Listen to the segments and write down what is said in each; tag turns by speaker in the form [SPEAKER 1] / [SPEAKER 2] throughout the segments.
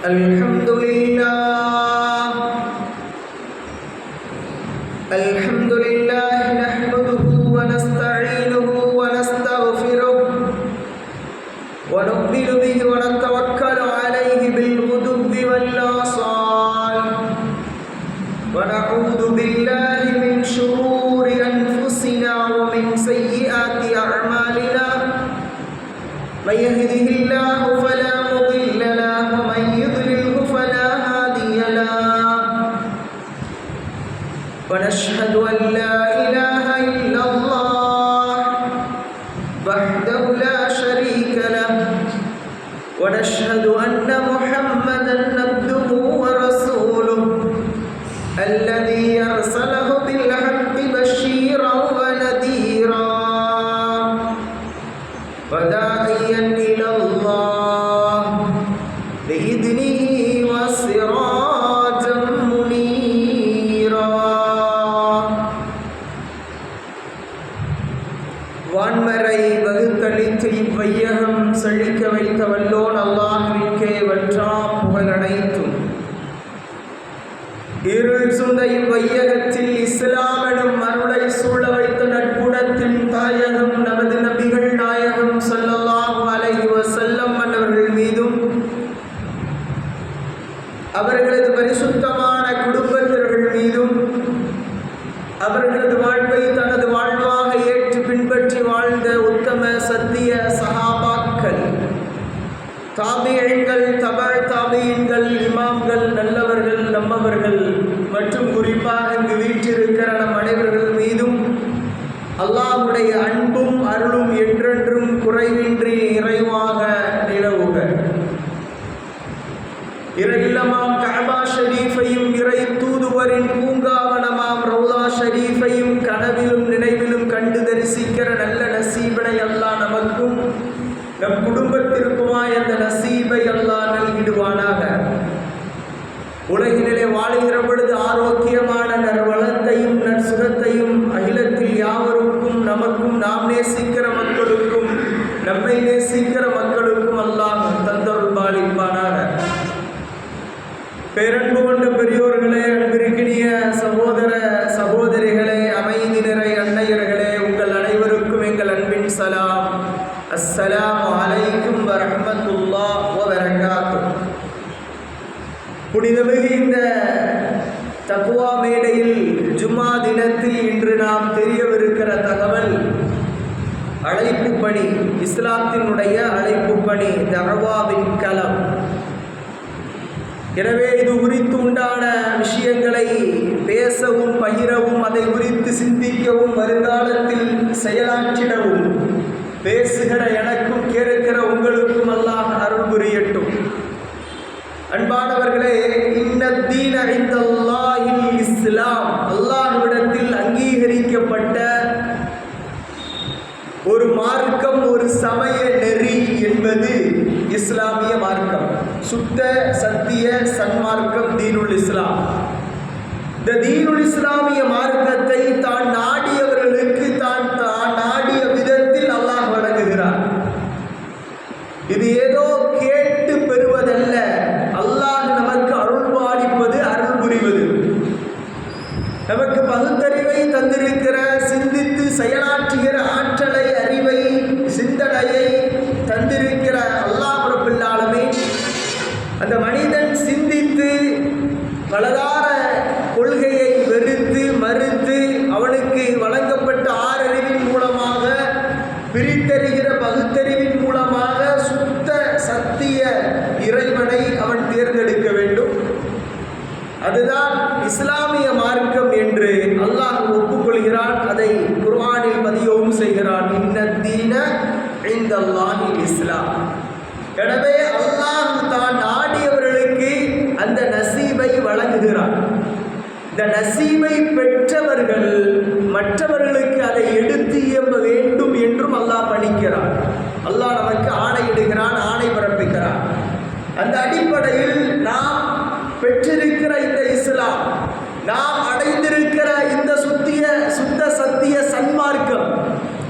[SPEAKER 1] الحمد لله نحمده ونستعينه ونستغفره ونؤمن به ونتوكل عليه بالغدو والآصال ونعوذ بالله من شرور أنفسنا ومن سيئات أعمالنا من يهده الله فلا مضل له ومن يضلله فلا هادي له ونشهد أن لا إله إلا الله وحده لا شريك له ونشهد أن محمدا عبده ورسوله الذي أرسله بالحق بشيرا ونذيرا وداعيا إلى الله بإذنه وسراجا منيرا வான்மறை வகுத்தளித்து இவ்வையகம் செழிக்க வைத்த வல்லோன் அல்லாஹ்விற்கே வற்றா புகழனைத்தும் இருள் சூழ்ந்த இவ்வையகத்தில் இஸ்லாம் எனும் அருளை சூழ வைத்த நட்புணத்தின் தாயகம் நமது நபிகள் நாயகம் ஸல்லல்லாஹு அலைஹி வஸல்லம் அன்னவர்கள் மீதும் அவர்களது பரிசுத்தமான குடும்பத்தினர்கள் மீதும் அவர்களது வாழ்வை தனது வாழ்வாக ஏற்று பின்பற்றி வாழ்ந்த உத்தம சத்திய சஹாபாக்கள், தாபியீன்கள், தபஅ தாபியீன்கள், இமாம்கள், நல்லவர்கள், நம்மவர்கள் மற்றும் குறிப்பாக இங்கு வீற்றிருக்கிற நம் அனைவர்கள் மீதும் அல்லாஹ்வுடைய அன்பும் அருளும் என்றென்றும் குறைவின்றி நிறைவாக நிலவுக. இறை இல்லமாம் கஅபா ஷரீஃபையும் இறை தூதுவரின் பூங்காவனமாம் ரௌலா ஷரீஃபையும் கனவிலும் நினைவிலும் கண்டு தரிசிக்கிற நல்ல நசீபனை அல்லாஹ் நமக்கும் நம் குடும்பத்திற்குமாய் அந்த நசீபை அல்லாஹ் நல்கிடுவானாக. உலகினிலே வாழுகிற பொழுது ஆரோக்கியமான நற்வளத்தையும் நற்சுகத்தையும் அகிலத்தில் யாவருக்கும் நமக்கும் நாம் நேசிக்கிற மக்களுக்கும் நம்மை நேசிக்கிற மக்களுக்கும் அல்லாஹ் தந்தருள் பாலிப்பானாக. பேரன்பு கொண்ட பெரியோர்களே, அன்பிற்கினிய சகோதர சகோதரிகளே, அமைதி நிறை அன்னையர்களே, உங்கள் அனைவருக்கும் எங்கள் அன்பின் சலாம். அஸ்ஸலாமு அலைக்கும் வரஹ்மத்துல்லாஹி வபரகாத்துஹு. புனிதமிகு இந்த தக்வா மேடையில் ஜும்மா தினத்தில் இன்று நாம் தெரியவிருக்கிற தகவல் அழைப்பு பணி, இஸ்லாத்தினுடைய அழைப்பு பணி, தஅவாவின் களம். எனவே இது குறித்து உண்டான விஷயங்களை பேசவும் பகிரவும் அதை குறித்து சிந்திக்கவும் வருங்காலத்தில் செயலாற்றிடவும் பேசுகிற எனக்கும் கேட்கிற உங்களுக்கும் அல்லாஹ் அருள் புரியட்டும். அன்பானவர்களே, இன்னத்தீன இன்தல்லாஹில் இஸ்லாம், அல்லாஹ்விடத்தில் அங்கீகரிக்கப்பட்ட ஒரு மார்க்கம், ஒரு சமய நெறி என்பது இஸ்லாமிய மார்க்கம், சுத்த சத்திய சன்மார்க்கம், தீனுல் இஸ்லாம். இந்த தீனுல் இஸ்லாமிய மார்க்கத்தை தான் நாடியவர்களுக்கு தான் நாடிய விதத்தில் அல்லாஹ் வழங்குகிறார். இது ஏதோ கேட்டு பெறுவதல்ல, அல்லாஹ் நமக்கு அருள் பாலிப்பது, அருள் புரிவது. நமக்கு பகுத்தறிவை தந்திருக்கிற, சிந்தித்து செயலாற்றுகிற ஆற்றலை, அறிவை, சிந்தனையை தந்திருக்கிற அல்லாஹ் ரப்பல் ஆலமீன் அந்த மனிதன் சிந்தித்து பலதார கொள்கையை வெறுத்து மறுத்து அவனுக்கு வழங்கப்பட்ட ஆறறிவின் மூலமாக, பிரித்தறிகிற பகுத்தறிவின் மூலமாக சுத்த சத்திய இறைவனை அவன் தேர்ந்தெடுக்க வேண்டும். அதுதான் இஸ்லாமிய மார்க்கம் என்று அல்லாஹ் ஒப்புக்கொள்கிறான். அதை குர்ஆனில் பதியவும் செய்கிறான். இன்னத்தீன இன்தல்லாஹில் இஸ்லாம். எனவே அல்லாஹ் தான் நாடியவர்களுக்கு அந்த நசீபை வழங்குகிறான். இந்த நசீபை பெற்றவர்கள் மற்றவர்களுக்கு அதை எடுத்து இயம்ப வேண்டும் என்றும் அல்லாஹ் பணிக்கிறான். அல்லாஹ் நமக்கு ஆணையிடுகிறான், ஆணை பிறப்பிக்கிறான். அந்த அடிப்படையில் நாம் பெற்றிருக்கிற இந்த இஸ்லாம், நாம் அடைந்திருக்கிற இந்த சுத்த சத்திய சன்மார்க்கம்,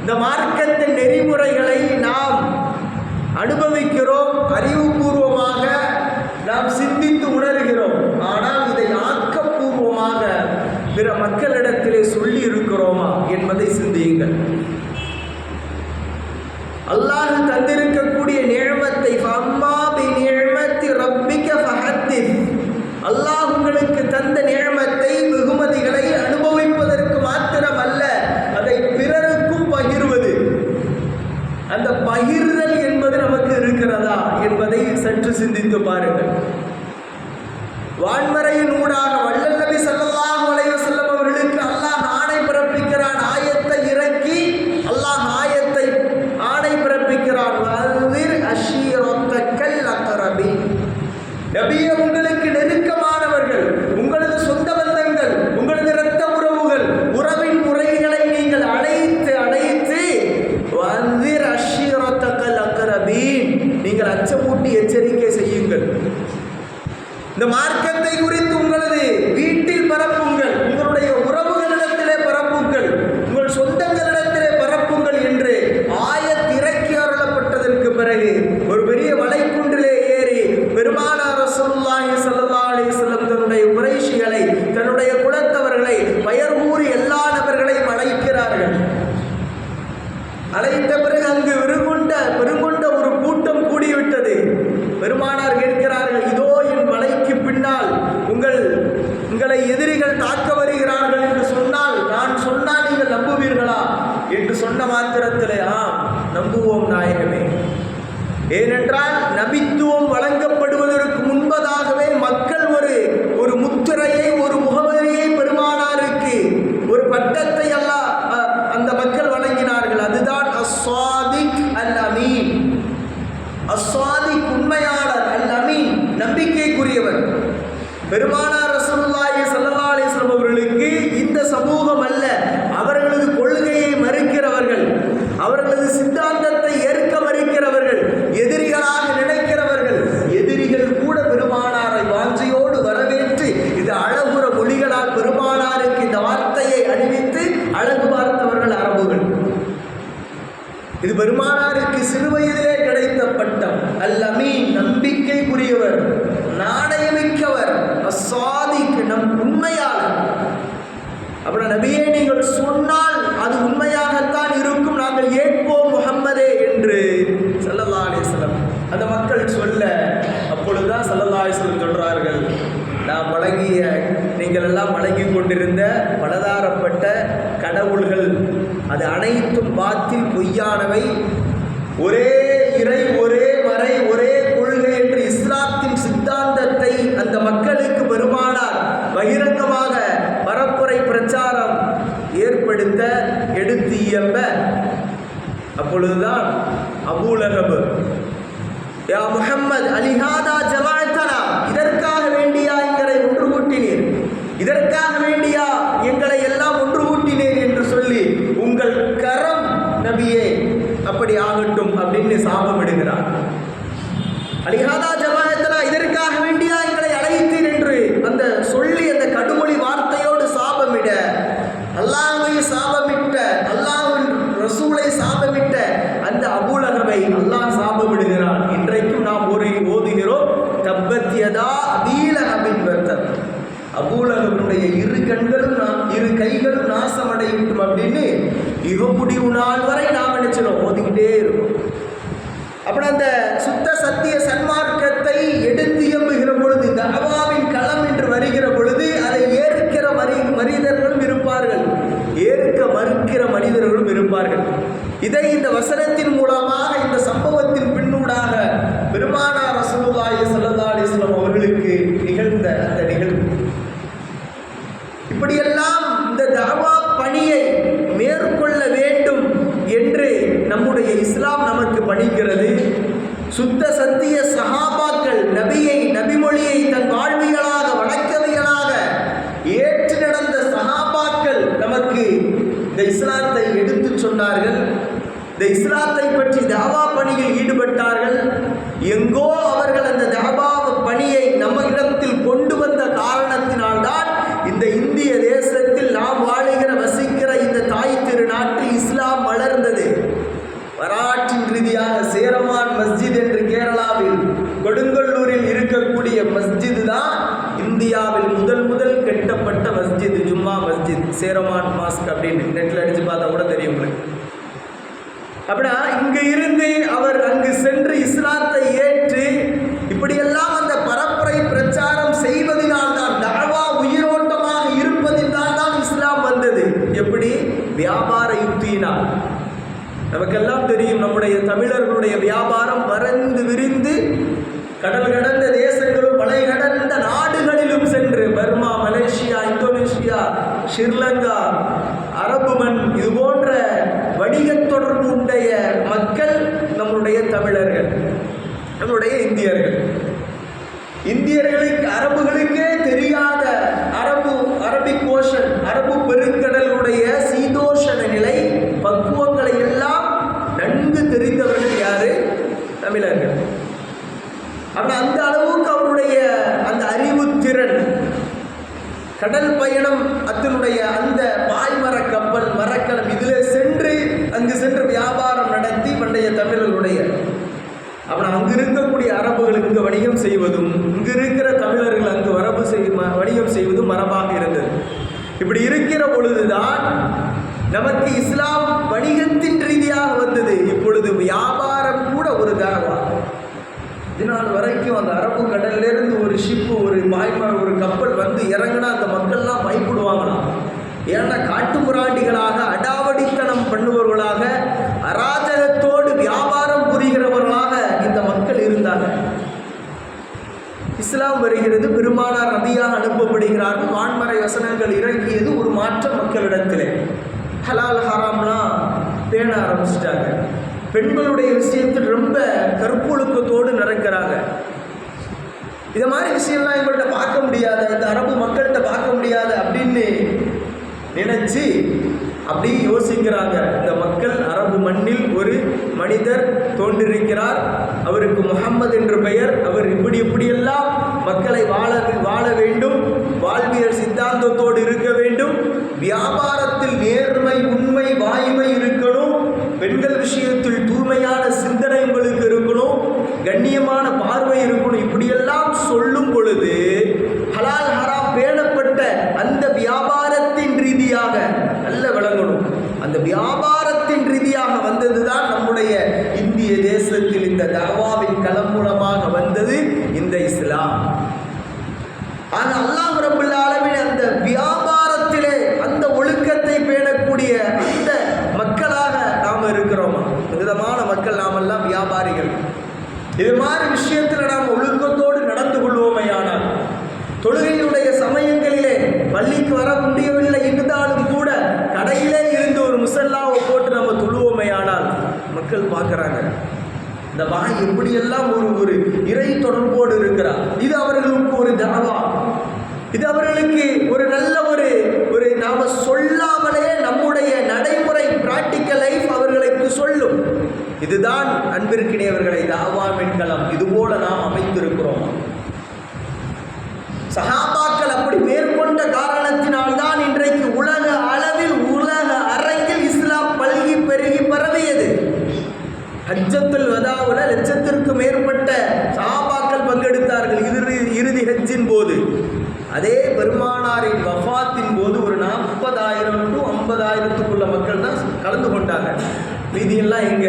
[SPEAKER 1] இந்த மார்க்கத்தின் நெறிமுறைகளை நாம் அனுபவிக்கிறோம். அறிவுபூர்வமாக நாம் என்பதை சற்று சிந்தித்து பாருங்கள். வான்மறையின் ஊடாக வல்லல் நபி ஸல்லல்லாஹு அலைஹி வஸல்லம் அவர்களுக்கு அல்லாஹ் ஆணை பிறப்பிக்கிறான். ஆயத்தை இறக்கி அல்லாஹ் ஆணை பிறப்பிக்கிறான். வல்லிர் அஷீரத்தக்கல் அக்ரபீன். நபியே, உங்களுக்கு நெருக்கமானவர்கள், உங்களது சொந்த பந்தங்கள், உங்களது இரத்த உறவுகள், உறவின் முறைகளை நீங்கள் அழைத்து வல்லிர் அஷீரத்தக்கல் அக்ரபீன், நீங்கள் அச்சமூட்டி எச்சரிக்கை செய்யுங்கள். இந்த மார்க்கத்தை குறித்து உங்களது வீட்டில் பரப்புங்கள், உங்களுடைய உறவுகளிடத்திலே பரப்புங்கள், உங்கள் சொந்தங்களிடத்திலே பரப்புங்கள் என்று ஆயத் இறக்கி அருளப்பட்டதற்கு பிறகு ஒரு பெரிய மலைக்குன்றிலே ஏறி பெருமானார் ரசூலுல்லாஹி ஸல்லல்லாஹு அலைஹி வஸல்லம் தன்னுடைய குறைஷிகளை, தன்னுடைய குலத்தவர்களை, பெயர் கூறி எல்லா நபர்களையும் அழைக்கிறார்கள். அழைத்த பிறகு அங்கு பெருங்கொண்ட ஒரு கூட்டம் கூடிவிட்டது. பெருமானார் கேட்கிறார்கள், இதோ என் மலைக்கு பின்னால் உங்களை எதிரிகள் தாக்க வருகிறார்கள் என்று சொன்னால், நான் சொன்னால் நீங்கள் நம்புவீர்களா என்று சொன்ன மாத்திரத்திலே நம்புவோம் நாயகமே. ஏனென்றால் நபித்துவம் வழங்கப்படுவதற்கு முன்பதாகவே மக்கள் ஒரு முத்திரையை, ஒரு முகவரியை பெருமானாருக்கு, ஒரு பட்டத்தை அல்லாஹ் அந்த மக்கள் வழங்கினார்கள். அதுதான் அஸ்ஸாதிக் அல் அமீன். அஸ்ஸாதிக் உண்மையாளர், அல் அமீன் நம்பிக்கைக்குரியவர். பெருமானார் ரசூலுல்லாஹி ஸல்லல்லாஹு அலைஹி வஸல்லம் அவர்களுக்கு இந்த சமூகம் அல்ல, அவர்களது கொள்கையை மறுக்கிறவர்கள், அவர்களது சித்தாந்தத்தை ஏற்க மறுக்கிறவர்கள், எதிரிகளாக நினைக்கிறவர்கள், எதிரிகள் கூட பெருமானாரை வாஞ்சையோடு வரவேற்று இது அழகுற மொழிகளால் பெருமானாருக்கு இந்த வார்த்தையை அணிவித்து அழகு பார்த்தவர்கள் அரபுகள். இது பெருமானாருக்கு சிறு வயதிலே கிடைத்த பட்டம். அல் அமீன் நம்பிக்கைக்குரியவர், நாணயமிக்கவர், அஸ்ஸாதிக் நம் உண்மையாளர். அப்புறம் நபியே, நீங்கள் சொன்னால் அது உண்மையாகத்தான் இருக்கும், நாங்கள் ஏற்போம் முஹம்மதே என்று ஸல்லல்லாஹு அலைஹி வஸல்லம் அந்த மக்கள் சொல்ல, அப்பொழுதுதான் ஸல்லல்லாஹு அலைஹி வஸல்லம் சொல்றார்கள், நாம் வழங்கிய, நீங்கள் எல்லாம் வழங்கி கொண்டிருந்த பலதாரப்பட்ட கடவுள்கள் அது அனைத்தும் பாத்தில், பொய்யானவை. ஒரே இறை, ஒரே மறை, ஒரே கொள்கை என்று இஸ்லாத்தின் சித்தாந்தத்தை அந்த மக்களுக்கு பெருமானார் பகிரங்கமாக பரப்புரை பிரச்சாரம் ஏற்படுத்த எடுத்து இயம்ப, அப்பொழுதுதான் அபூ லஹப், யா முஹம்மத் அலிஹாதா ஜமாஅத்தனா, இதற்காக வேண்டியா எங்களை ஒன்று கூட்டினீர், இதற்காக வேண்டியா எங்களை எல்லாம் ஒன்று கூட்டினீர் என்று சொல்லி, உங்கள் கரம் நபியே அப்படி ஆகட்டும் அப்படின்னு சாபமிடுகிறார். அலிஹாதா ஜமாஅத்தனா, இதற்காக வேண்டியா எங்களை அழைத்தீர் என்று அந்த சொல்லி அந்த கடுமொழி வார்த்தையோடு சாபமிட, அல்லாஹ்வை சாபமிட்ட, அல்லாஹ்வின் ரசூலை சாபமிட்ட அந்த அபூ லஹபை அல்லாஹ் சாபமிடுகிறான். இன்றைக்கும் நாம் ஓதுகிறோம், தப்பத் யதா அபீ லஹபின் வத்தப், அபூ லஹபுடைய இரு கைகளும் நாசமடையட்டும் அப்படின்னு இவ முடிவு நாள் வரை நாம் நினைச்சிடும் ஓதிக்கிட்டே இருக்கும். அப்புறம் அந்த சுத்த சத்திய சன்மார்க்கத்தை எடுத்து இயம்புகிற பொழுது, தஅவாவின் களம் என்று வருகிற பொழுது அதை ஏற்கிற மனிதர்களும் இருப்பார்கள், ஏற்க மறுக்கிற மனிதர்களும் இருப்பார்கள். இதை இந்த வசனத்தின் மூலமாக, இந்த சம்பவத்தின் பின்னூடாக பெருமானார் ரசூலுல்லாஹி ஸல்லல்லாஹு அலைஹி வஸல்லம் அவர்களுக்கு நிகழ்ந்த அந்த நிகழ்வு. இப்படியெல்லாம் இந்த தஅவா பணியை மேற்கொள்ள வேண்டும் என்று நம்முடைய இஸ்லாம் நமக்கு பணிக்கிறது. சுத்த சத்திய சஹாபாக்கள் நபியை, நபிமொழியை தன் வாழ்வியலாக, வணக்கவியலாக ஏற்று நடந்த சஹாபாக்கள் நமக்கு இந்த இஸ்லாத்தை எடுத்து சொன்னார்கள். இந்த இஸ்லாத்தை பற்றி தஅவா பணியில் ஈடுபட்டார்கள். எங்கோ அவர்கள் அந்த தஅவா பணியை நம்ம இடத்தில் கொண்டு வந்த காரணத்தினால்தான் இந்த இந்திய தேசத்தில் நாம் வாழுகிற, வசிக்கிற இந்த தாய் திருநாட்டில் இஸ்லாம் வளர்ந்தது. வரலாற்றின் ரீதியாக சேரமான் மஸ்ஜித் என்று கேரளாவில் கொடுங்கல்லூரில் இருக்கக்கூடிய மஸ்ஜித் தான் இந்தியாவில் முதல் கட்டப்பட்ட மஸ்ஜித், ஜும்மா மஸ்ஜித், சேரமான் மாஸ்க் அப்படின்னு நெட்டில் அடித்து பார்த்தா கூட தெரியும் உங்களுக்கு. அப்படின்னா இங்கு இருந்து அவர் அங்கு சென்று இஸ்லாத்தை ஏற்று இப்படியெல்லாம் அந்த பரப்புரை பிரச்சாரம் செய்வதனால்தான், தஅவா உயிரோட்டமாக இருப்பதினால் தான் இஸ்லாம் வந்தது. எப்படி? வியாபார யுக்தியினால். நமக்கெல்லாம் தெரியும், நம்முடைய தமிழர்களுடைய வியாபாரம் பரந்து விரிந்து கடல் கடந்த தேசங்களும் மலை கடந்த நாடுகளிலும் சென்று பர்மா, மலேசியா, இந்தோனேஷியா, ஸ்ரீலங்கா, அரபு மண் இது போன்ற வணிக தொடர்பு உடைய மக்கள் நம்முடைய தமிழர்கள், நம்முடைய இந்தியர்களுக்கு அரபுகளுக்கே தெரியாத அரபிக் ஓஷன், அரபு பெருங்கடலுடைய சீதோஷண நிலை பக்குவங்களை எல்லாம் நன்கு தெரிந்தவர்கள் யாரு? தமிழர்கள். ஆனால் அந்த அளவுக்கு அவருடைய அந்த அறிவு திறன், கடல் பயணம், அதனுடைய அந்த பாய்மர கப்பல், மரக்கலம் இதில் அங்கு சென்று வியாபாரம் நடத்தி பண்டைய தமிழர்களுடைய அப்புறம் அங்கு இருக்கக்கூடிய அரபுகளுக்கு இங்கு வணிகம் செய்வதும், இங்கு இருக்கிற தமிழர்கள் அங்கு வணிகம் செய்வதும் மரபாக இருந்தது. இப்படி இருக்கிற பொழுதுதான் நமக்கு இஸ்லாம் வணிகத்தின் ரீதியாக வந்தது. இப்பொழுது வியாபாரம் கூட ஒரு தாவா. இதனால் வரைக்கும் அந்த அரபு கடல்லிருந்து ஒரு ஷிப்பு, ஒரு பாய்மரம், ஒரு கப்பல் வந்து இறங்கினா அந்த மக்கள்லாம் பயப்படுவாங்களாம். ஏன்னா காட்டுமிராண்டிகளாக, அடாவடித்தனம் பண்ணுபவர்களாக, அராஜகத்தோடு வியாபாரம் புரிகிறவர்களாக இந்த மக்கள் இருந்தாங்க. இஸ்லாம் வருகிறது, பெருமானார் நபியாக அனுப்பப்படுகிறார்கள், வான்மறை வசனங்கள் இறங்கியது, ஒரு மாற்றம் மக்களிடத்திலே. ஹலால் ஹராம்லாம் பேண ஆரம்பிச்சிட்டாங்க. பெண்களுடைய விஷயத்தில் ரொம்ப கற்பொழுக்கத்தோடு நடக்கிறாங்க. இதை மாதிரி விஷயம்லாம் எங்கள்கிட்ட பார்க்க முடியாத, இந்த அரபு மக்கள்கிட்ட பார்க்க முடியாத அப்படின்னு நினைச்சு அப்படி யோசிக்கிறாங்க. இந்த மக்கள் அரபு மண்ணில் ஒரு மனிதர் தோன்றிருக்கிறார், அவருக்கு முஹம்மது என்று பெயர், அவர் இப்படியெல்லாம் மக்களை வாழ வேண்டும், வாழ்வியல் சித்தாந்தத்தோடு இருக்க வேண்டும், வியாபாரத்தில் நேர்மை, உண்மை, வாய்மை இருக்கணும், பெண்கள் விஷயத்தில் தூய்மையான சிந்தனை உங்களுக்கு இருக்கணும், கண்ணியமான பார்வை இருக்கணும். இப்படியெல்லாம் சொல்லும் பொழுது ஹலால் ஹராம் பேணப்பட்ட அந்த வியாபாரத்தின் ரீதியாக நல்ல விளங்கணும். அந்த வியாபாரத்தின் ரீதியாக வந்ததுதான் நம்முடைய இந்திய தேசத்தில் இந்த தஅவாவின் களம் மூலமாக வந்தது இந்த இஸ்லாம். ஆனால் அல்லாஹ் ரப்பல் ஆலமீன் அந்த வியாபாரத்திலே அந்த ஒழுக்கத்தை பேணக்கூடிய அந்த மக்களாக நாம் இருக்கிறோமா? விதமான மக்கள் நாமெல்லாம் வியாபாரிகள். இது மாதிரி விஷயத்தில் நாம் ஒழுக்கத்தோடு நடந்து கொள்வோமையானால், தொழுகையுடைய சமயங்களிலே பள்ளிக்கு வர முடியவில்லை இருந்தாலும் கூட கடையிலே இருந்து ஒரு முசல்லாவை போட்டு நம்ம தொழுவோமையானால் மக்கள் பார்க்குறாங்க, இந்த வாய் எப்படியெல்லாம் ஒரு இறை தொடர்போடு இருக்கிறார். இது அவர்களுக்கு ஒரு தஅவா, இது அவர்களுக்கு ஒரு நல்ல ஒரு நாம சொல்லாமலே நம்முடைய நடைமுறை பிராக்டிக்கல் லைஃப் அவர்களுக்கு சொல்லும். இதுதான் அன்பிற்கினியவர்களை தஅவாவின் களம். இதுபோல நாம் அமைத்திருக்கிறோம். சஹாபாக்கள் அப்படி மேற்கொண்ட காரணத்தினால்தான் இன்றைக்கு உலக அளவில், உலக அரங்கில் இஸ்லாம் பல்கி பெருகி பரவியது. ஹஜ்ஜத்துல் வதாவுல லட்சத்திற்கு மேற்பட்ட சஹாபாக்கள் பங்கெடுத்தார்கள் இறுதி ஹஜ்ஜின் போது. அதே பெருமானாரின் வஃபாத்தின் போது ஒரு 40,000 to 50,000 மக்கள் தான் கலந்து கொண்டாங்க. மீதியெல்லாம் எங்க?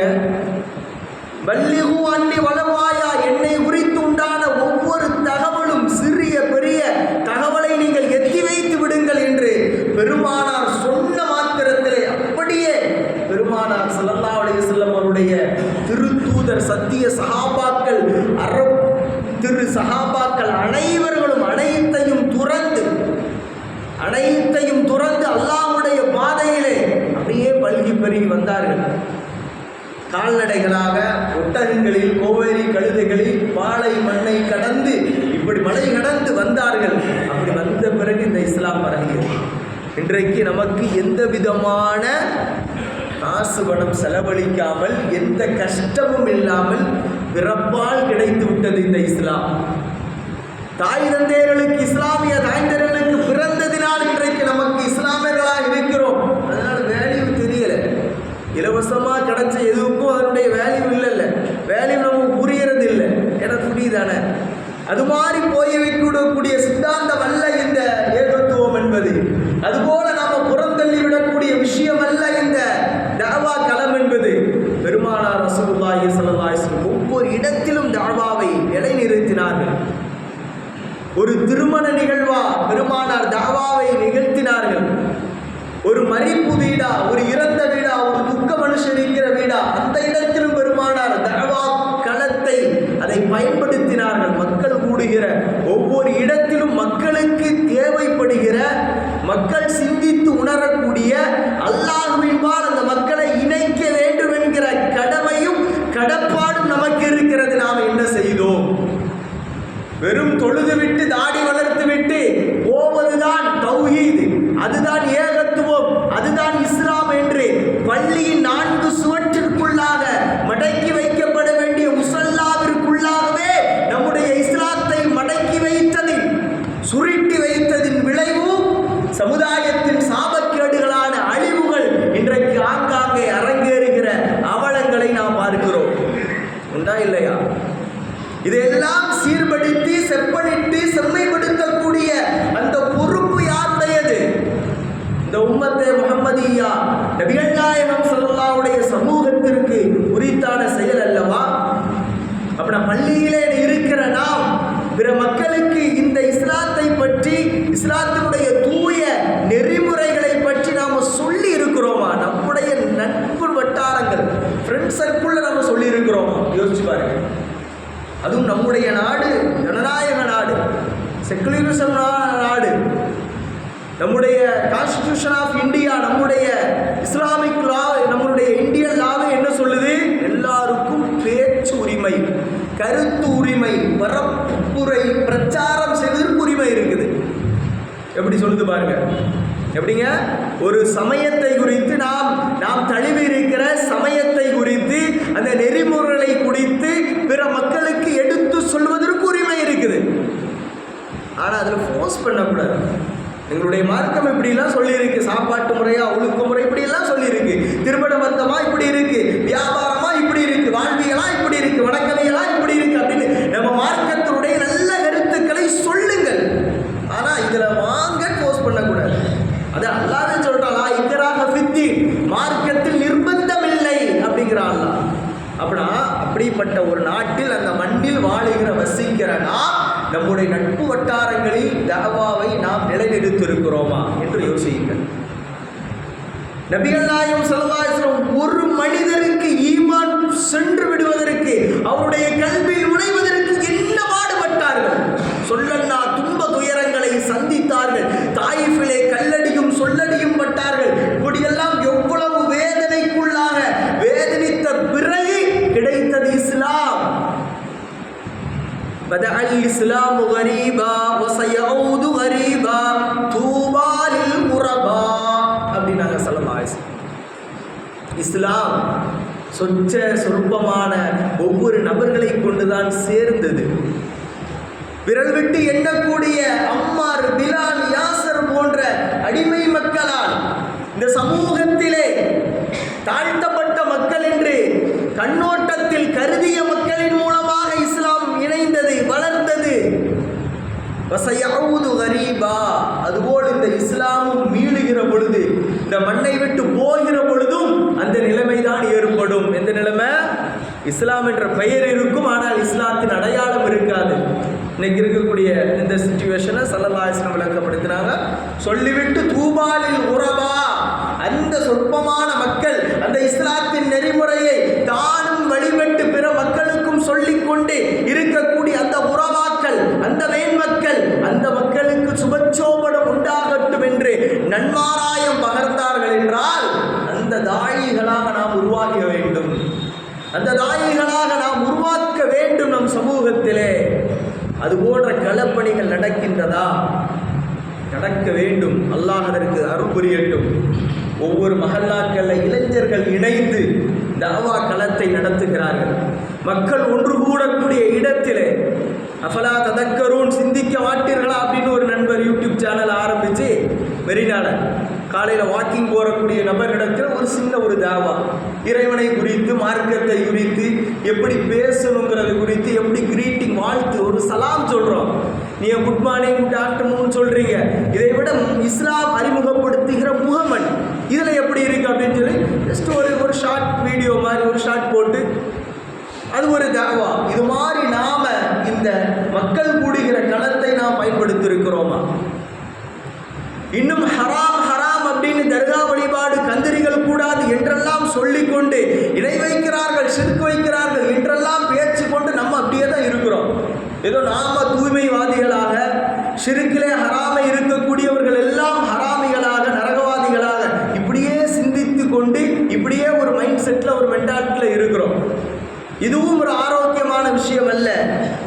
[SPEAKER 1] பல்லிகு அன்னி வலவாயா, என்னை குறித்து உண்டான ஒவ்வொரு தகவலும், சிறிய பெரிய தகவலை நீங்கள் எத்தி வைத்து விடுங்கள் என்று பெருமானார் சொன்ன மாத்திரத்திலே அப்படியே பெருமானார் ஸல்லல்லாஹு அலைஹி வஸல்லம் அவருடைய திருத்தூதர் சத்திய சஹாபாக்கள் திரு சஹாபாக்கள் அனைவர்களும் அனைத்தையும் துறந்து அல்லாஹ்வுடைய பாதையிலே அப்படியே பல்கி பெருகி வந்தார்கள். கால்நடைகளாக, ஒட்டகங்களில், கோவேரி கழுதைகளில், பாலை மண்ணை கடந்து, இப்படி மலை கடந்து வந்தார்கள். அப்படி வந்த பிறகு இந்த இஸ்லாம் பரவியது. இன்றைக்கு நமக்கு எந்த விதமான காசு பணம் செலவழிக்காமல், எந்த கஷ்டமும் இல்லாமல் பிறப்பால் கிடைத்து விட்டது இந்த இஸ்லாம். தாய் தந்தையர்களுக்கு, இஸ்லாமிய தாய் தந்தையர்களுக்கு பிறந்ததினால் இன்றைக்கு நமக்கு இஸ்லாமியர்களாக இருக்கிறோம். அதனால் வேல்யூ தெரியலை. இலவசமாக கிடைச்ச எதுவுக்கும் அதனுடைய வேல்யூ இல்லைல்ல, வேல்யூ நமக்கு புரியறது இல்லை. எனக்கு புரியுதானே? அது மாதிரி போய் வைக்கக்கூடிய சித்தாந்தம் அல்ல இந்த ஏகத்துவம் என்பது. அதுபோல நாம் புறந்தள்ளி விடக்கூடிய விஷயம் அல்ல இந்த தஅவா களம் என்பது. பெருமானார் ரசூலுல்லாஹி ஸல்லல்லாஹு அலைஹி வஸல்லம் ஒவ்வொரு இடத்திலும் தஅவாவை நிலைநிறுத்தினார்கள். ஒரு திருமண நிகழ்வா பெருமானார் தஅவாவை நிகழ்த்தினார்கள். ஒரு மரிப்பு வீடா, ஒரு இறந்த வீடா, ஒரு துக்க மனுஷன் இருக்கிற வீடா, அந்த இடத்திலும் பெருமானார் தஅவா களத்தை அதை பயன்படுத்தி ஏற்படுத்தினார்கள். மக்கள் கூடுகிற ஒவ்வொரு இடத்திலும் மக்களுக்கு தேவைப்படுகிற, மக்கள் சிந்தித்து உணரக்கூடிய அல்லாஹ்வின்பால் அந்த மக்களை இணைக்க வேண்டும் என்கிற கடமையும் கடப்பாடும் நமக்கு இருக்கிறது. நாம் என்ன செய்தோம்? வெறும் தொழுது விட்டு தாடி வளர்த்து விட்டு போவதுதான் தௌஹீத், அதுதான் ஏகத்துவம், அதுதான் இஸ்லாம் என்று பள்ளியின் 4 சுவற்றிற்குள்ளாக மடக்கி வைக்கப்பட வேண்டிய முசல்லாவிற்குள்ளாகவே நம்முடைய இஸ்லாத்தை மடக்கி வைத்ததின், சுருட்டி வைத்ததின் விளைவு சமுதாயத்தின் சாபக்கேடுகளான அழிவுகள் இன்றைக்கு ஆங்காங்கே அரங்கேறுகிற அவலங்களை நாம் பார்க்கிறோம். உண்டா இல்லையா? இதையெல்லாம் சீர்படுத்தி செப்பனிட்டு செம்மைப்படுத்தக்கூடிய அந்த பொறுப்பு யாருடையது? இந்த உம்மத்தே முஹம்மதியா நபிகள் நாயகம் ஸல்லல்லாஹுடைய சமூகத்திற்கு உரித்தான செயல் அல்லவா? அப்படி பள்ளியிலே இருக்கிற நாம் பிற மக்களுக்கு இந்த இஸ்லாத்தை பற்றி, இஸ்லாத்தினுடைய தூய நெறிமுறைகளை பற்றி நாம் சொல்லி இருக்கிறோமா? நம்முடைய நட்பு வட்டாரங்கள், ஃப்ரெண்ட் சர்க்கிள்ல நம்ம சொல்லி இருக்கிறோமா? யோசிச்சு பாருங்க. அதுவும் நம்முடைய நாடு ஜனநாயக நாடு, செக்குலரிசம் நாடு, நம்முடைய கான்ஸ்டிடியூஷன் ஆஃப் இந்தியா, நம்முடைய இஸ்லாமிக் லா, நம்முடைய இந்தியன் லாவே என்ன சொல்லுது? எல்லாருக்கும் பேச்சு உரிமை, கருத்து உரிமை, பரப்புரை, பிரச்சாரம் செய்வதற்கு உரிமை இருக்குது. எப்படி சொல்லுது பாருங்க. எப்படிங்க? ஒரு சமயத்தை குறித்து நாம் தழுவி இருக்கிற சமயத்தை குறித்து, அந்த நெறிமுறைகளை குறித்து பிற மக்களுக்கு எடுத்து சொல்வதற்கு உரிமை இருக்குது. ஆனால் அதில் ஃபோர்ஸ் பண்ணக்கூடாது. எங்களுடைய மார்க்கம் இப்படிலாம் சொல்லியிருக்கு, சாப்பாட்டு முறையா, ஒழுக்க முறை இப்படியெல்லாம் சொல்லியிருக்கு, திருமண பந்தமா இப்படி இருக்கு, வியாபாரமா இப்படி இருக்கு, வாழ்வியலா இப்படி இருக்கு, வணக்கவியலா இப்படி இருக்கு அப்படின்னு நம்ம மார்க்கத்தினுடைய நல்ல கருத்துக்களை சொல்லுங்கள். ஆனால் இதில் வாங்க ஃபோர்ஸ் பண்ணக்கூடாது. அது அல்லாஹ் சொல்றான், இக்ராஹ ஃபித்தீன், மார்க்கத்தில் நிர்பந்தம் இல்லை அப்படிங்கிறான். அப்படிப்பட்ட ஒரு நாட்டில், அந்த மண்ணில் வாழுகிற வசிக்கிற நாம் நம்முடைய நட்பு வட்டாரங்களில் தஅவாவை நாம் நிலைநிறுத்திருக்கிறோமா என்று யோசியுங்கள். நபிகள் நாயகம் ஸல்லல்லாஹு அலைஹி வஸல்லம் ஒரு மனிதருக்கு ஈமான் சென்று விடுவதற்கு, அவருடைய கல்வியில் நுழைவதற்கு என்ன பாடுபட்டார்கள்? சொல்லன்னா துன்ப துயரங்களை சந்தித்தார்கள். தாயிஃபிலே கல்லடியும் சொல்லடியும் பட்டார்கள். இப்படியெல்லாம் எவ்வளவு வேதனைக்குள்ளாக வேதனித்த பிறகு கிடைத்தது இஸ்லாம். பதஅல் இஸ்லாமு கரீபா வஸயஊது கரீபா தூபா லில் குரபா அப்படினாங்க ஸல்லல்லாஹு அலைஹி வஸல்லம். இஸ்லாம் சொச்ச சொற்பமான ஒவ்வொரு நபர்களை கொண்டுதான் சேர்ந்தது. விரல் விட்டு எண்ணக்கூடிய அம்மார், பிலால், யாசர் போன்ற அடிமை மக்களால், இந்த சமூகத்திலே தாழ்த்தப்பட்ட மக்கள் என்று கண்ணோட்டத்தில் கருதிய மக்களின் மூலமாக இஸ்லாம் இணைந்தது, வளர்ந்தது. வஸயஊது கரீபா, அதுபோல் இந்த இஸ்லாமும் மீளுகிற பொழுது, இந்த மண்ணை விட்டு போகிற பொழுதும் அந்த நிலைமைதான் ஏற்படும். எந்த நிலைமை? இஸ்லாம் என்ற பெயர் இருக்கும், ஆனால் இஸ்லாத்தின் அடையாளம் இருக்காது. இன்னைக்கு இருக்கக்கூடிய இந்த சிச்சுவேஷனை ஸல்லல்லாஹு அலைஹி வஸல்லம் விளக்கப்படுத்தினாங்க. சொல்லிவிட்டு தூபாலில் உரபா, அந்த சொற்பமான மக்கள் அந்த இஸ்லாத்தின் நெறிமுறையை தானும் வழிபட்டு பிற மக்களுக்கும் சொல்லிக்கொண்டு இருக்கக்கூடிய அந்த உறவாக்கள், அந்த மேன்மக்கள், அந்த மக்களுக்கு சுபச்சோபனம் உண்டாகட்டும் என்று நன்மாராயம் பகர்ந்தார்கள் என்றால், அந்த தாயிகளாக நாம் உருவாக வேண்டும். அந்த தாயிகளாக நாம் உருவாக்க வேண்டும் நம் சமூகத்திலே. அது போன்ற களப்பணிகள் நடக்கின்றதா? நடக்க வேண்டும். அல்லாஹ் அதற்கு அருள் புரியட்டும். ஒவ்வொரு மஹல்லாக்களில் இளைஞர்கள் இணைந்து தஅவா களத்தை நடத்துகிறார்கள். மக்கள் ஒன்று கூடக்கூடிய இடத்திலே அஃபலா ததக்கரூன், சிந்திக்க மாட்டீர்களா அப்படின்னு ஒரு நண்பர் யூடியூப் சேனல் ஆரம்பித்து மெரினால காலையில் வாக்கிங் போகக்கூடிய நபர்களிடத்தில் ஒரு சின்ன ஒரு தாவா, இறைவனை குறித்து, மார்க்கத்தை குறித்து, எப்படி பேசணுங்கிறது குறித்து, எப்படி கிரீட்டிங், வாழ்த்து, ஒரு சலாம் சொல்கிறோம். நீங்கள் குட் மார்னிங், குட் ஆஃப்டர்நூன் சொல்கிறீங்க. இதை விட இஸ்லாம் அறிமுகப்படுத்துகிற முகமன் இதில் எப்படி இருக்குது அப்படின்னு சொல்லி ஜஸ்ட் ஒரு ஷார்ட் வீடியோ மாதிரி ஒரு ஷார்ட் போட்டு அது ஒரு தாவா. இது மாதிரி நாம் இந்த மக்கள் கூடுகிற களத்தை நாம் பயன்படுத்தியிருக்கிறோமா? இன்னும் ஹராம் ஹராம் அப்படின்னு தர்கா வழிபாடு, கந்திரிகள் கூடாது என்றெல்லாம் சொல்லிக்கொண்டு இணை வைக்கிறார்கள், ஷிர்க் வைக்கிறார்கள் என்றெல்லாம் பேச்சு கொண்டு நம்ம அப்படியே தான் இருக்கிறோம். ஏதோ நாம தூய்மைவாதிகளாக, ஷிர்கிலே ஹராமை இருக்கக்கூடியவர்கள் எல்லாம் ஹராமிகளாக, நரகவாதிகளாக இப்படியே சிந்தித்து கொண்டு இப்படியே ஒரு மைண்ட் செட்டில், ஒரு மென்டாலிட்டியில் இருக்கிறோம். இதுவும் ஒரு ஆரோக்கியமான விஷயம் அல்ல.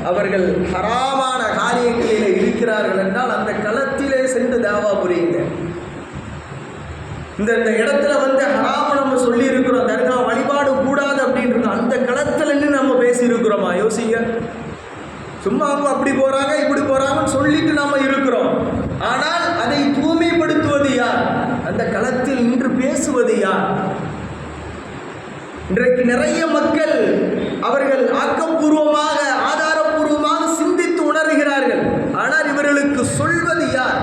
[SPEAKER 1] அவர்கள் ஹராமான காரியங்களிலே இருக்கிறார்கள் என்றால் அந்த களத்திலே சென்று தாவா புரியுங்க. இந்த இடத்துல ஹராம நம்ம சொல்லி இருக்கிறோம், தர்கா வழிபாடு கூடாது அப்படின்றது, அந்த களத்துல நம்ம பேசி இருக்கிறோமா? யோசிங்க. சும்மா அவங்க அப்படி போறாங்க இப்படி போறாங்கன்னு சொல்லிட்டு நாம இருக்கிறோம். ஆனால் அதை தூய்மைப்படுத்துவது யார்? அந்த களத்தில் நின்று பேசுவது யார்? இன்றைக்கு நிறைய மக்கள் அவர்கள் ஆக்கப்பூர்வமாக, ஆதாரபூர்வமாக சிந்தித்து உணர்கிறார்கள். ஆனால் இவர்களுக்கு சொல்வது யார்?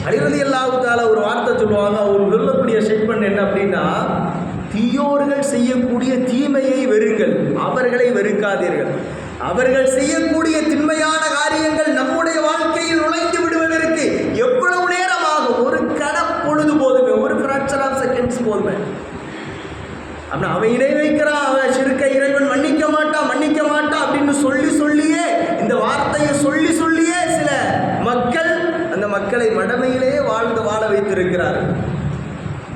[SPEAKER 1] அலி ரலியல்லாஹு தஆலா ஒரு வார்த்தை சொல்லுவாங்க. அவர் சொல்லக்கூடிய ஸ்டேட்மெண்ட் என்ன அப்படின்னா, தீயோர்கள் செய்யக்கூடிய தீமையை வெறுங்கள், அவர்களை வெறுக்காதீர்கள். அவர்கள் செய்யக்கூடிய திண்மையான காரியங்கள் நம்முடைய வாழ்க்கையில் நுழைந்து விடுவதற்கு எவ்வளவு நேரம் ஆகும்? ஒரு பொழுது போதுமே, ஒரு ஃபிராக்சர் ஆஃப் செகண்ட்ஸ் போதுமே. அப்படின்னா அவன் இணை வைக்கிறான், அவன் ஷிர்கை இறைவன் மன்னிக்க மாட்டான் அப்படின்னு சொல்லியே, இந்த வார்த்தையை சொல்லியே சில மக்கள் அந்த மக்களை மடமையிலே வாழ வைத்திருக்கிறார்கள்.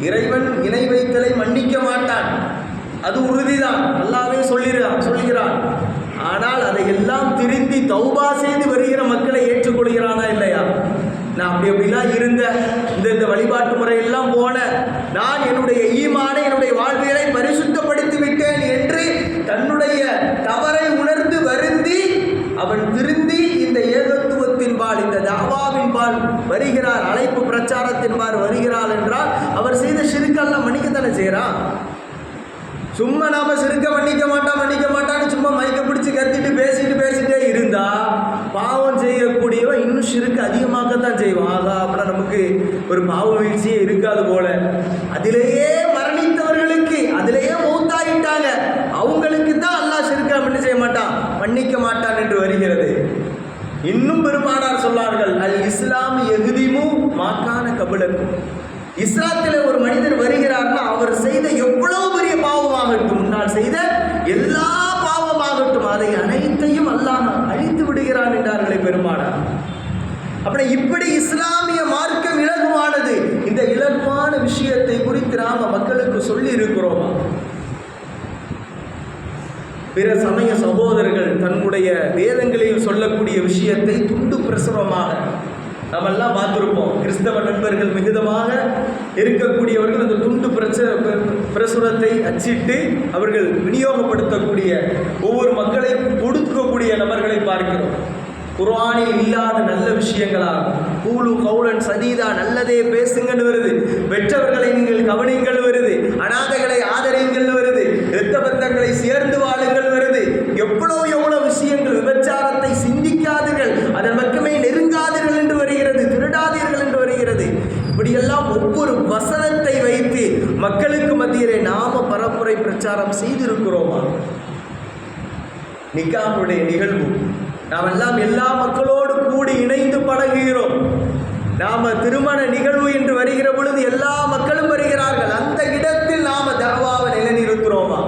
[SPEAKER 1] இறைவன் இணை வைத்தலை மன்னிக்க மாட்டான், அது உறுதிதான், அல்லாஹ்வே சொல்லுகிறான். ஆனால் அதை எல்லாம் திருந்தி தௌபா செய்து வருகிற மக்களை ஏற்றுக்கொள்கிறானா இல்லையா? நான் அப்படிலாம் இருந்த இந்த வழிபாட்டு முறையெல்லாம் போன, நான் என்னுடைய ஈமானை, என்னுடைய வாழ்வியலை பரிசுத்தப்படுத்தி விட்டேன் என்று தன்னுடைய தவறை உணர்ந்து வருந்தி அவன் திருந்தி இந்த ஏகத்துவத்தின் பால், இந்த தாவாவின் பால் வருகிறார், அழைப்பு பிரச்சாரத்தின் பால் வருகிறார் என்றால் அவர் செய்த ஷிர்கெல்லாம் மன்னிக்கத்தானே செய்கிறான். சும்மா நாம ஷிர்கை மன்னிக்க மாட்டான்னு சும்மா மைக்க பிடிச்சி கத்திட்டு பேசிட்டே இருந்தா பாவம் செய்யக்கூடியவன் இன்னும் ஷிர்க் அதிகமாகத்தான் செய்வான். அப்படின்னா நமக்கு ஒரு பாவ வீழ்ச்சியே இருக்காது போல. அதிலேயே மரணித்தவர்களுக்கு, அதிலேயே மௌத்தாயிட்டாங்க, அவங்களுக்கு தான் அல்லாஹ் ஷிர்கை மன்னிக்க மாட்டான் என்று வருகிறது. இன்னும் பெருமானார் சொன்னார்கள், அல் இஸ்லாம் எகுதிமு மாக்கான கபிலக்கும். இஸ்லாத்தில் ஒரு மனிதர் வருகிறார்னா அவர் செய்த எவ்வளவு பெரிய பாவமாகட்டும், முன்னால் செய்த எல்லா பாவமாகட்டும், அதை அனைத்தையும் அல்லாஹ் அழித்து விடுகிறான் என்றார்களே பெருமானார். அப்படி இப்படி இஸ்லாமிய மார்க்கம் இலகுவானது. இந்த இலகுவான விஷயத்தை குறித்து நாம மக்களுக்கு சொல்லி இருக்கிறோமா? பிற சமய சகோதரர்கள் தன்னுடைய வேதங்களில் சொல்லக்கூடிய விஷயத்தை துண்டு பிரசுரமாக நாமெல்லாம் பார்த்துருப்போம். கிறிஸ்தவ நண்பர்கள் மிகுதமாக இருக்கக்கூடியவர்கள் அந்த துண்டு பிரசுரத்தை அச்சிட்டு அவர்கள் விநியோகப்படுத்தக்கூடிய, ஒவ்வொரு மக்களையும் கொடுக்கக்கூடிய நபர்களை பார்க்கிறோம். குர்ஆனில் இல்லாத நல்ல விஷயங்களாகும். கூலு கௌலன் சதீதா, நல்லதே பேசுங்கன்னு வருது. பெற்றவர்களை நீங்கள் கவனிங்கள் வருது. அநாதைகளை ஆதரிங்கள் வருது. இரத்த பந்தங்களை சேர்ந்து வாழுங்கள் வருது. எவ்வளவு விஷயங்கள். விபச்சாரத்தை சிந்திக்காதீர்கள், அதன் பக்கமே நெருங்காதீர்கள் என்று வருகிறது. திருடாதீர்கள் என்று வருகிறது. இப்படியெல்லாம் ஒவ்வொரு வசனத்தை வைத்து மக்களுக்கு மத்தியிலே நாம பரப்புரை பிரச்சாரம் செய்திருக்கிறோமா? நிக்காஹுடைய நிகழ்வு நாம் எல்லாம் எல்லா மக்களோடு கூடி இணைந்து பழகுகிறோம். நாம திருமண நிகழ்வு என்று வருகிற பொழுது எல்லா மக்களும் வருகிறார்கள். அந்த இடத்தில் நாம தாவாவை நிலைநிறுத்துறோமா?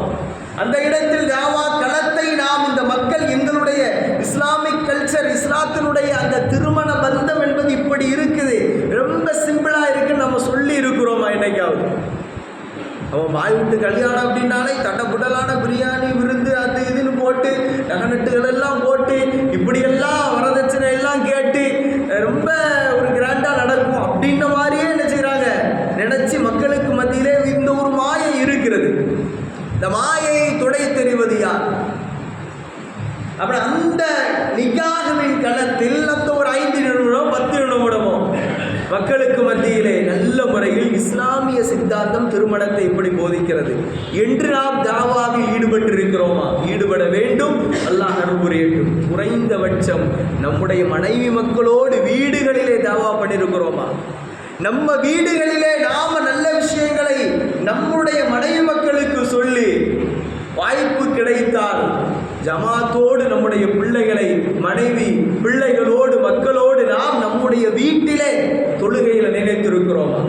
[SPEAKER 1] அந்த இடத்தில் தாவா களத்தை நாம், இந்த மக்கள், எங்களுடைய இஸ்லாமிக் கல்ச்சர், இஸ்லாத்தினுடைய அந்த திருமண பந்தம் என்பது இப்படி இருக்குது, ரொம்ப சிம்பிளா இருக்குன்னு நம்ம சொல்லி இருக்கிறோமா? என்னைக்காவது அவன் வாய் விட்டு கல்யாணம் அப்படின்னாலே தட்டப்புடலான பிரியாணி விருந்து அது இதுன்னு போட்டு நகநட்டுகள் எல்லாம் போட்டு இப்படியெல்லாம் வரதட்சணை எல்லாம் கேட்டு ரொம்ப ஒரு கிராண்டா நடக்கும் அப்படின்ற மாதிரியே என்ன செய்யறாங்க, நினைச்சு மக்களுக்கு மத்தியிலே இந்த ஒரு மாயை இருக்கிறது. இந்த மாயையை துடைய தெரிவது யார்? அப்படி அந்த நிக்காஹ்வின் களத்தில் அந்த ஒரு 5 நிமிடம் 10 நிமிடமோ மக்களுக்கு மத்தியிலே நல்ல முறையில் இஸ்லாமிய சித்தாந்தம் திருமணத்தை எப்படி போதிக்கிறது என்று நாம் தாவாவில் ஈடுபட்டிருக்கிறோமா? ஈடுபட வேண்டும். அல்லாஹ் அருள் புரியட்டும். குறைந்தபட்சம் நம்முடைய மனைவி மக்களோடு வீடுகளிலே தாவா பண்ணியிருக்கிறோமா? நம்ம வீடுகளிலே நாம நல்ல விஷயங்களை நம்முடைய மனைவி மக்களுக்கு சொல்லி, வாய்ப்பு கிடைத்தால் ஜமாத்தோடு நம்முடைய பிள்ளைகளை, மனைவி பிள்ளைகளோடு, மக்களோடு நாம் நம்முடைய வீட்டிலே தொழுகையில் நினைத்திருக்கிறோமா?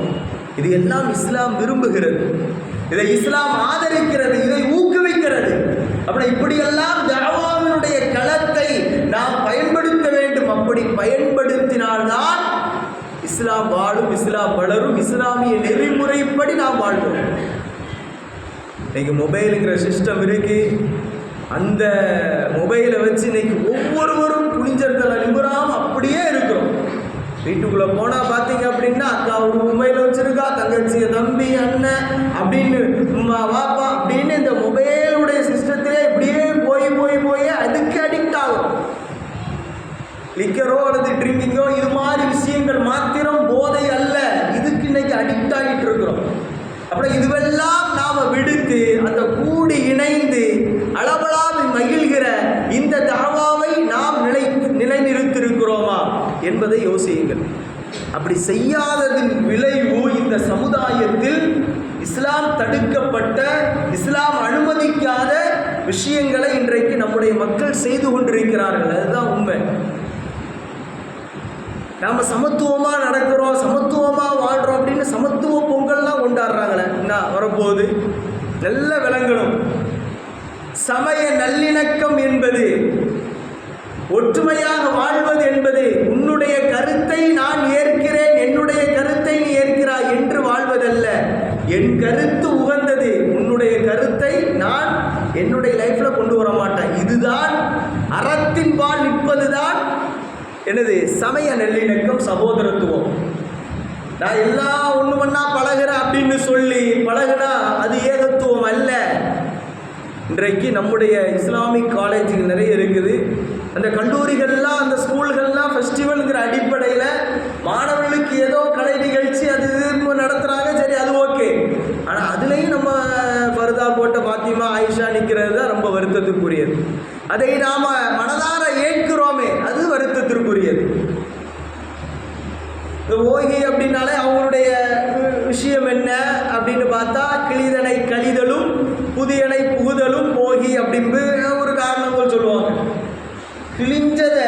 [SPEAKER 1] இது எல்லாம் இஸ்லாம் விரும்புகிறது, இதை இஸ்லாம் ஆதரிக்கிறது, இதை ஊக்குவிக்கிறது. அப்படி இப்படியெல்லாம் தாவாவினுடைய களத்தை அப்படி பயன்படுத்தினால்தான் இஸ்லாம் வாழும், இஸ்லாம் வளரும், இஸ்லாமிய நெறிமுறைப்படி நாம் வாழ்வோம். இன்னைக்கு மொபைலுங்கிற சிஸ்டம் இருக்கு. அந்த மொபைலை வச்சு இன்னைக்கு ஒவ்வொருவரும் புளிஞ்சர்களை நிபுணாம அப்படியே இருக்கிறோம். வீட்டுக்குள்ளே போனால் பார்த்தீங்க அப்படின்னா அக்கா ஒரு மொபைல் வச்சுருக்கா, தங்கச்சி, தம்பி, அண்ணன் அப்படின்னு வாப்பா அப்படின்னு இந்த மொபைலுடைய சிஸ்டத்திலே இப்படியே போய் போய் போய் அதுக்கு அடிக்ட் ஆகும். லிக்கரோ அல்லது ட்ரிங்கிங்கோ இது மாதிரி விஷயங்கள் மாத்திரம் போதை அல்ல, இதுக்கு இன்னைக்கு அடிக்ட் ஆகிட்டு இருக்கிறோம். அப்புறம் இதுவெல்லாம் நாம் விடுத்து அந்த கூடி இணைந்து அளவலாவி மகிழ்கிற இந்த தாவாவை நாம் நிலைநிறுத்திருக்கிறோமா என்பதை யோசியுங்கள். அப்படி செய்யாததின் விளைவு இந்த சமுதாயத்தில் இஸ்லாம் தடுக்கப்பட்ட, இஸ்லாம் அனுமதிக்காத விஷயங்களை இன்றைக்கு நம்முடைய மக்கள் செய்து கொண்டிருக்கிறார்கள். அதுதான் உண்மை. நாம் சமத்துவமாக நடக்கிறோம், சமத்துவமாக வாழ்கிறோம் அப்படின்னு சமத்துவ பொங்கல்லாம் கொண்டாடுறாங்களே, என்ன வரப்போகுது நல்ல விளங்கணும். சமய நல்லிணக்கம் என்பது, ஒற்றுமையாக வாழ்வது என்பது உன்னுடைய கருத்தை நான் ஏற்கிறேன், என்னுடைய கருத்தை நீ ஏற்கிறாய் என்று வாழ்வதல்ல. என் கருத்து உகந்தது, உன்னுடைய கருத்தை நான் என்னுடைய லைஃப்ல கொண்டு வர மாட்டேன். இதுதான் அறத்தின் பால் நிற்பதுதான் என்னது சமய நல்லிணக்கம், சகோதரத்துவம். நான் எல்லாம் ஒன்று மண்ணா பழகிறேன் அப்படின்னு சொல்லி பழகினா அது ஏகத்துவம் அல்ல. இன்றைக்கு நம்முடைய இஸ்லாமிக் காலேஜுகள் நிறைய இருக்குது. அந்த கல்லூரிகள்லாம், அந்த ஸ்கூல்கள்லாம் ஃபெஸ்டிவல்ங்கிற அடிப்படையில் மாணவர்களுக்கு ஏதோ கலை நிகழ்ச்சி அது நடத்துகிறாங்க, சரி அது ஓகே. ஆனால் அதுலேயும் நம்ம ஃபர்தா போட்ட பாத்திமா, ஆயிஷா நிற்கிறது தான் ரொம்ப வருத்தத்திற்குரியது. அதை நாம் மனதார ஏற்கிறோமே அது வருத்தத்திற்குரியது. இந்த ஓகி அப்படின்னாலே அவங்களுடைய விஷயம் என்ன அப்படின்னு பார்த்தா, கிளிதனை கழிதலும் புதியனை புகுதலும் போகி அப்படின்னு ஒரு காரணங்கள் சொல்லுவாங்க. கிழிஞ்சதை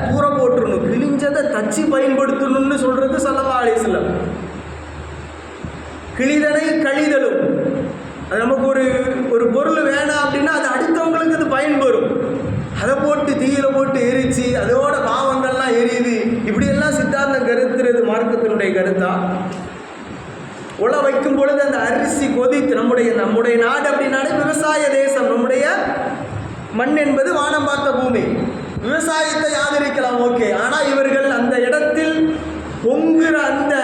[SPEAKER 1] தூர போட்டுருணும், கிழிஞ்சதை தச்சு பயன்படுத்தணும்னு சொல்றது ஸல்லல்லாஹு அலைஹி வஸல்லம். கிழிதனை கழிதலும், அது நமக்கு ஒரு பொருள் வேணாம் அப்படின்னா அது அடுத்தவங்களுக்கு அது பயன்பெறும். அதை போட்டு தீயில போட்டு எரிச்சு அதோட பாவங்கள்லாம் எரியுது, இப்படியெல்லாம் சித்தாந்தம் கருத்துறது மார்க்கத்தினுடைய கருத்தா? உழ வைக்கும் பொழுது அந்த அரிசி கொதித்து, நம்முடைய நாடு அப்படின்னாலே விவசாய தேசம், நம்முடைய மண் என்பது வானம் பார்த்த பூமி, விவசாயத்தை ஆதரிக்கலாம் ஓகே. ஆனால் இவர்கள் அந்த இடத்தில் பொங்குற அந்த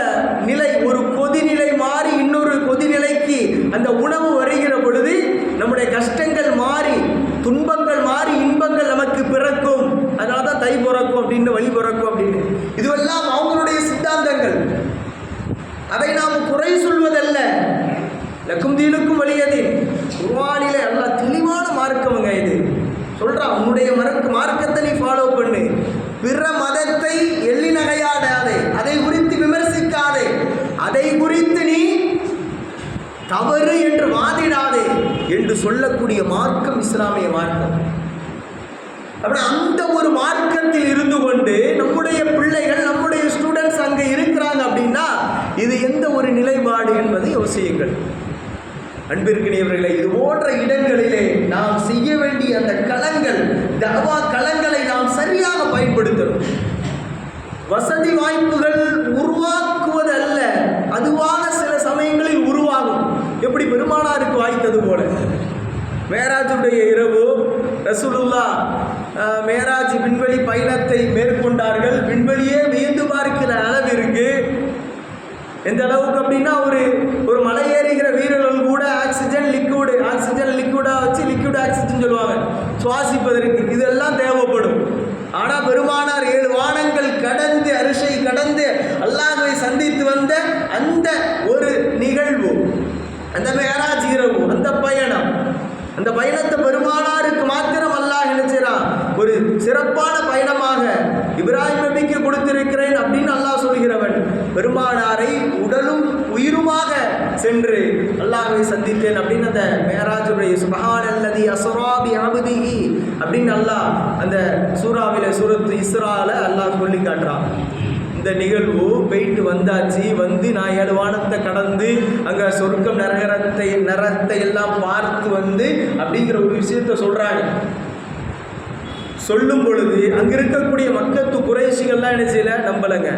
[SPEAKER 1] நிலை, ஒரு கொதிநிலை மாறி இன்னொரு கொதிநிலைக்கு அந்த உணவு வருகிற பொழுது நம்முடைய கஷ்டங்கள் மாறி, துன்பங்கள் மாறி, இன்பங்கள் நமக்கு பிறக்கும். அதனால தான் தை பிறக்கும் அப்படின்னு, வழி பிறக்கும் அப்படின்னு. இதுவெல்லாம் அவங்களுடைய சித்தாந்தங்கள். அதை நாம் குறை சொல்வதல்ல. லக்கும் தீனுக்கும் வலியதீன் குர்ஆனிலே அல்லாஹ் தெளிவான மார்க்கமுங்க இது சொல்றான். உன்னுடைய மார்க்கத்தை நீ ஃபாலோ பண்ணு, பிற மதத்தை எள்ளி நகையாடாதே, அதை குறித்து விமர்சிக்காதே, அதை குறித்து நீ தவறு என்று வாதிடாதே என்று சொல்லக்கூடிய மார்க்கம் இஸ்லாமிய மார்க்கம். அப்படி அந்த ஒரு மார்க்கத்தில் இருந்து கொண்டு நம்முடைய பிள்ளைகள், நம்முடைய ஸ்டூடெண்ட்ஸ் அங்கே இருக்கிறாங்க அப்படின்னா இது எந்த ஒரு நிலைப்பாடு என்பதை யோசியுங்கள். அன்பிற்கினியவர்களே, இது போன்ற இடங்களிலே நாம் செய்ய வேண்டிய அந்த களங்கள், தஅவா களங்களை நாம் சரியாக பயன்படுத்தணும். வசதி வாய்ப்புகள் உருவாக்குவது அல்ல, அதுவாக சில சமயங்களில் உருவாகும். எப்படி பெருமானாருக்கு வாய்த்தது போல. மேராஜுடைய இரவு ரசூலுல்லாஹ் மேராஜ் விண்வெளி பயணத்தை மேற்கொண்டார்கள். விண்வெளியே வியந்து பார்க்கிற அளவிற்கு, எந்த அளவுக்கு அப்படின்னா ஒரு மலை ஏறுகிற வீரர்கள் கூட ஆக்சிஜன் லிக்விடாக வச்சு லிக்விட் ஆக்சிஜன் சொல்லுவாங்க சுவாசிப்பதற்கு, இதெல்லாம் தேவைப்படும். ஆனால் பெருமானார் 7 வானங்கள் கடந்து, அரிசை கடந்து அல்லாஹ்வை சந்தித்து வந்த அந்த ஒரு நிகழ்வு, அந்த மேராஜ் இரவு, அந்த பயணத்தை பெருமானாருக்கு மாத்திரம் அல்லாஹ் நினைச்சான் ஒரு சிறப்பான பயணமாக இப்ராஹிம் நபிக்கு கொடுத்திருக்கிறேன் அப்படின்னு அல்லாஹ் சொல்கிறவன். பெருமானாரை உடலும் உயிருமாக சென்று அல்லாஹ்வை சந்தித்தேன் அப்படின்னு அந்த மேராஜுடைய சுப்ஹானல்லதி அஸ்ரா பி அப்திஹி அப்படின்னு அல்லாஹ் அந்த சூராவில சூரத்து இஸ்ரால அல்லாஹ் சொல்லி காட்டுறான். இந்த நிகழ்வு போயிட்டு வந்தாச்சு, வந்து நான் 7 வானத்தை கடந்து அங்கே சொர்க்கம் நரகத்தை எல்லாம் பார்த்து வந்து அப்படிங்கிற ஒரு விஷயத்த சொல்கிறாங்க. சொல்லும் பொழுது அங்கே இருக்கக்கூடிய மக்கத்து குறைஷிகள்லாம் என்ன செய்யல, நம்பலைங்க,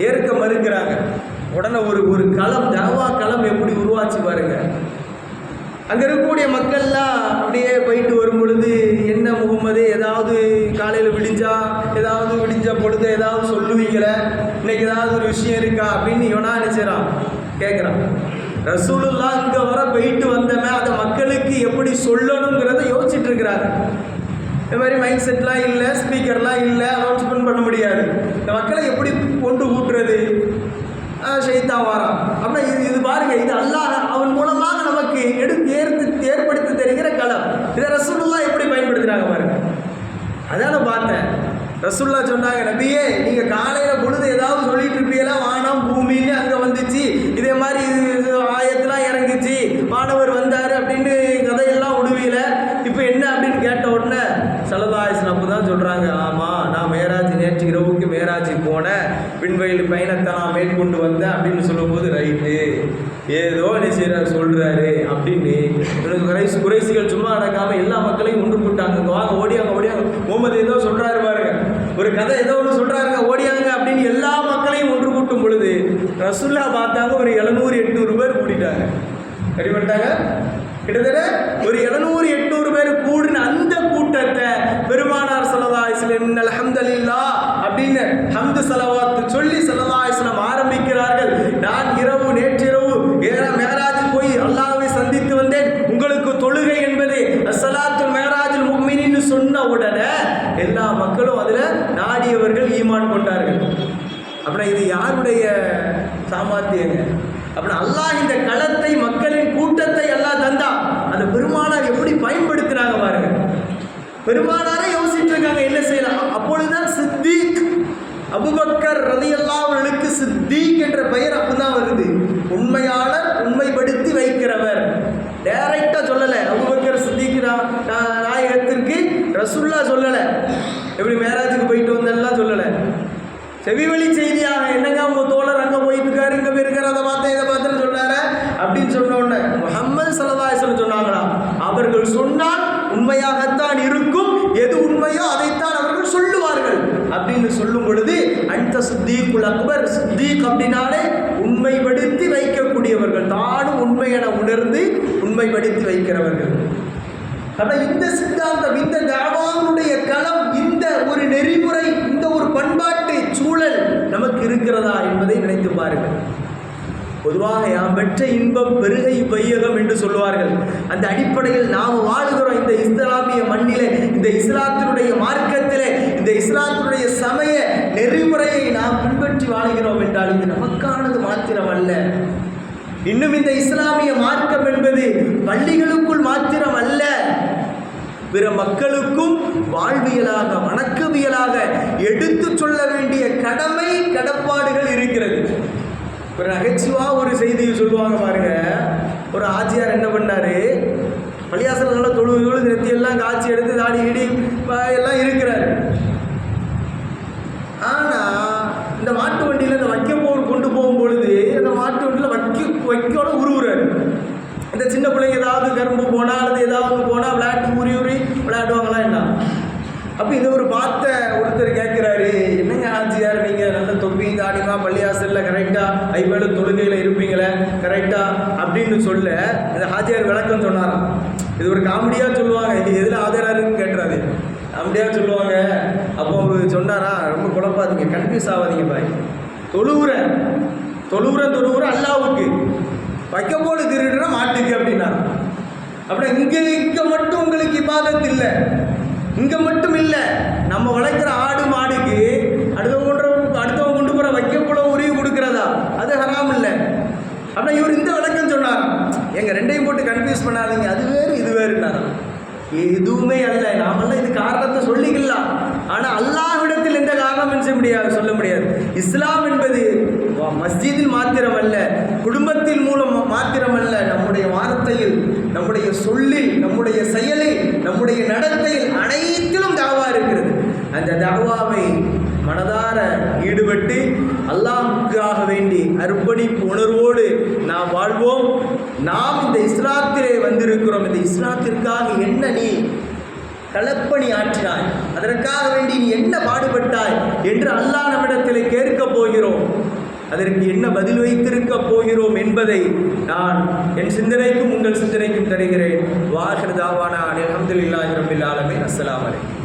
[SPEAKER 1] ஏற்க மறுக்கிறாங்க. உடனே ஒரு களம், தாவா களம் எப்படி உருவாச்சு பாருங்க. அங்கே இருக்கக்கூடிய மக்கள்லாம் அப்படியே போயிட்டு வரும் பொழுது, என்ன முகமது ஏதாவது காலையில் விடிஞ்சா பொழுது ஏதாவது சொல்லுவீங்களே, இன்னைக்கு ஏதாவது ஒரு விஷயம் இருக்கா அப்படின்னு இவனா நினைச்சான் கேட்குறான். ரசூலுல்லாஹ் இங்கே வர போயிட்டு வந்தவன் அதை மக்களுக்கு எப்படி சொல்லணுங்கிறத யோசிச்சுட்டு இருக்கிறாங்க. இந்த மாதிரி மைண்ட் செட்லாம் இல்லை, ஸ்பீக்கர்லாம் இல்லை, அனௌன்ஸ்மெண்ட் பண்ண முடியாது. இந்த மக்களை எப்படி கொண்டு ஊட்டுறது? ஷைத்தான் வாரான். அப்படின்னா இது பாருங்க, இது அல்லாஹ் அவன் மூலமாக நமக்கு ஏற்படுத்தி தருகிற களம். இதை ரசூலுல்லாஹ் எப்படி பயன்படுத்துறாங்க பாருங்க. அதான் நான் பார்த்தேன். ரசூலுல்லாஹ் சொன்னாங்க, நபியே நீங்கள் காலையில் பொழுது ஏதாவது சொல்லிட்டு இருப்பீங்களா, வானம் பூமின்னு அங்கே வந்துச்சு, இதே மாதிரி இது ஆயத்தெல்லாம் இறங்குச்சு, மாணவர் வந்தார் அப்படின்னு கதையெல்லாம் விடுவீல, இப்போ என்ன அப்படின்னு கேட்ட உடனே ஸல்லல்லாஹு அலைஹி வஸல்லம் அப்போ தான் சொல்கிறாங்க, ஆமாம் நான் நேற்று இரவுக்கு மேராஜ் போனேன், விண்வெளி பயணத்தை நான் மேற்கொண்டு வந்தேன் அப்படின்னு சொல்லும்போது, ரைட்டு ஏதோ நிச்சயம் சொல்கிறாரு அப்படின்னு குறைசிகள் சும்மா நடக்காமல் எல்லா மக்களையும் ஒன்று போட்டாங்க. வாங்க ஓடியாங்க முகமது ஏதோ சொல்கிறாரு பாருங்க, ஒரு கதை ஏதோ ஒன்று சொல்கிறாருங்க, ஓடியாங்க அப்படின்னு எல்லா மக்களையும் ஒன்று கூட்டும் பொழுது ரசூலுல்லாஹ் பார்த்தாங்க, ஒரு 700-800 பேர் கூட்டிட்டாங்க. கடிப்பட்டாங்க. கிட்டத்தட்ட ஒரு 700-800 பேர் கூடின அந்த கூட்டத்தை பெருமானார் ஸல்லல்லாஹு அலைஹி வஸல்லம் அல்ஹம்துலில்லாஹ் அப்படின்னு ஹம்து ஸலவாத் சொல்லி ஸல்லல்லாஹு அலைஹி வஸல்லம் ஆரம்பிக்கிறார்கள். நான் நேற்றிரவு மேராஜ் போய் அல்லாஹ்வை சந்தித்து வந்தேன், உங்களுக்கு தொழுகை என்பது அஸ்ஸலாத்துல் மேராஜுல் முஃமினீன் சொன்ன உடனே எல்லா மக்களும் அதில் நாடியவர்கள் ஈமான் கொண்டார்கள். அப்படின்னா இது யாருடைய சாமர்த்தியங்க? அப்படின்னா அல்லாஹ் இந்த களத்தை, மக்களின் கூட்டத்தை அல்லாஹ் தந்தா, அந்த பெருமானார் எப்படி பயன்படுத்துறாங்க பாருங்க. பெருமானாரே யோசிச்சுட்டு இருக்காங்க என்ன செய்யலாம். அப்பொழுதுதான் சித்திக் அபூபக்கர் ரலியல்லாஹு அன்ஹுவுக்கு சித்திக் என்ற பெயர் அப்பதான் வருது. உண்மையாளர், உண்மைப்படுத்தி வைக்கிறவர். டைரக்டா சொல்லலை அபூபக்கர் சித்திக் நாயகத்திற்கு ரசூலுல்லாஹ் சொல்லலை, எப்படி மேராஜுக்கு போயிட்டு வந்தெல்லாம் சொல்லலை, செவிவழி செய்தியாக என்னங்க உங்க தோழர் அங்கே போயிட்டு இருக்காரு, இங்கே போயிருக்காரு, அதை பார்த்தேன் இதை பார்த்தேன்னு சொன்னாரு அப்படின்னு சொன்ன உடனே முஹம்மது ஸல்லல்லாஹு அலைஹி வஸல்லம் சொன்னாங்களா, அவர்கள் சொன்னால் உண்மையாகத்தான் இருக்கும், எது உண்மையோ அதைத்தான் அவர்கள் சொல்லுவார்கள் அப்படின்னு சொல்லும் பொழுது, அந்த சித்தீக்குல் அக்பர், சித்தீக் அப்படின்னாலே உண்மைப்படுத்தி வைக்கக்கூடியவர்கள், தானும் உண்மை என உணர்ந்து உண்மைப்படுத்தி வைக்கிறவர்கள். ஆனால் இந்த சித்தாந்தம், இந்த தாவாவுடைய களம், இந்த ஒரு நெறிமுறை, இந்த ஒரு பண்பாட்டு சூழல் நமக்கு இருக்கிறதா என்பதை நினைத்து பாருங்கள். பொதுவாக யாம் பெற்ற இன்பம் பெருகை வையகம் என்று சொல்லுவார்கள். அந்த அடிப்படையில் நாம் வாழுகிறோம் இந்த இஸ்லாமிய மண்ணிலே, இந்த இஸ்லாத்தினுடைய மார்க்கத்திலே, இந்த இஸ்லாத்தினுடைய சமய நெறிமுறையை நாம் பின்பற்றி வாழ்கிறோம் என்றால் இது நமக்கானது மாத்திரம் அல்ல. இன்னும் இந்த இஸ்லாமிய மார்க்கம் என்பது பள்ளிகளுக்குள் மாத்திரம் அல்ல, பிற மக்களுக்கும் வாழ்வியலாக, வணக்கவியலாக எடுத்து சொல்ல வேண்டிய கடமை, கடப்பாடுகள் இருக்கிறது. ஒரு நகைச்சுவாக ஒரு செய்தியை சொல்லுவாங்க பாருங்க. ஒரு ஆச்சியார் என்ன பண்ணாரு, பள்ளியாசல் நல்லா தொழுது நெத்தியெல்லாம் காய்ச்சி எடுத்து தாடி இடி எல்லாம் இருக்கிறாரு. ஆனால் இந்த மாட்டு வண்டியில் இந்த வைக்கப்போர் கொண்டு போகும் பொழுது அந்த மாட்டு வண்டியில் வைக்கோட உருவுறாரு. இந்த சின்ன பிள்ளைங்க ஏதாவது கரும்பு போனால் அல்லது ஏதாவது போனால் விளையாட்டு உரி விளையாடுவாங்களா என்ன? அப்போ இதை ஒரு பார்த்த ஒருத்தர் கேட்குறாரு, என்னங்க ஆச்சியார் நீங்கள் நல்ல தொப்பி தாடிமா பள்ளியாசலில் கரெக்டாக ஐவேளை தொழுகையில் இருப்பீங்களே கரெக்டாக அப்படின்னு சொல்ல இந்த ஆச்சியார் விளக்கம் சொன்னாராம். இது ஒரு காமெடியாக சொல்லுவாங்க, இது எதில் ஆதராருன்னு கேட்டுறாரு, காமெடியாக சொல்லுவாங்க. அப்போ அவர் சொன்னாரா, ரொம்ப குழப்பாதீங்க, கன்ஃபியூஸ் ஆகாதீங்க பாய், தொழுவுற அல்லாவுக்கு, வைக்க போல திருடுற மாட்டுக்கு அப்படின்னாரு. அப்படின்னா இங்கே மட்டும் உங்களுக்கு இபாதத் இல்லை, இங்கே மட்டும் இல்லை, நம்ம வளர்க்குற ஆடு மாடுக்கு அடுத்தவங்க கொண்டு போகிற வைக்கப்போல உரிவு கொடுக்குறதா, அது ஹராம் இல்லை. அப்படின்னா இவர் இந்த விளக்கம் சொன்னார். எங்க ரெண்டையும் போட்டு கன்ஃபியூஸ் பண்ணாதீங்க, அது வேறு இது வேறுனார். எதுவுமே அல்ல, நாமெல்லாம் இது காரணத்தை சொல்லிக்கலாம். ஆனால் அல்லாஹ்விடத்தில் எந்த காரணம் சொல்ல முடியாது. இஸ்லாம் என்பது மஸ்ஜிதில் மாத்திரமல்ல, குடும்பத்தின் மூலம் மாத்திரமல்ல, நம்முடைய வார்த்தையில், நம்முடைய சொல்லில், நம்முடைய செயலில், நம்முடைய நடத்தையில் அனைத்திலும் தாவா இருக்கிறது. அந்த தாவாவை மனதார ஈடுபட்டு அல்லாஹ்வுக்காக வேண்டி அர்ப்பணிப்பு உணர்வோடு நாம் வாழ்வோம். நாம் இந்த இஸ்லாத்திலே வந்திருக்கிறோம், இந்த இஸ்லாத்திற்காக என்ன நீ களப்பணி ஆற்றினாய், அதற்காக வேண்டி நீ என்ன பாடுபட்டாய் என்று அல்லாஹ் நம்மிடத்தில் கேட்கப் போகிறோம். அதற்கு என்ன பதில் வைத்திருக்க போகிறோம் என்பதை நான் என் சிந்தனைக்கும் உங்கள் சிந்தனைக்கும் தருகிறேன். வாஹிர் தாவானா அல்ஹம்துலில்லாஹி ரப்பில் ஆலமீன். அஸ்ஸலாமு அலைக்கும்.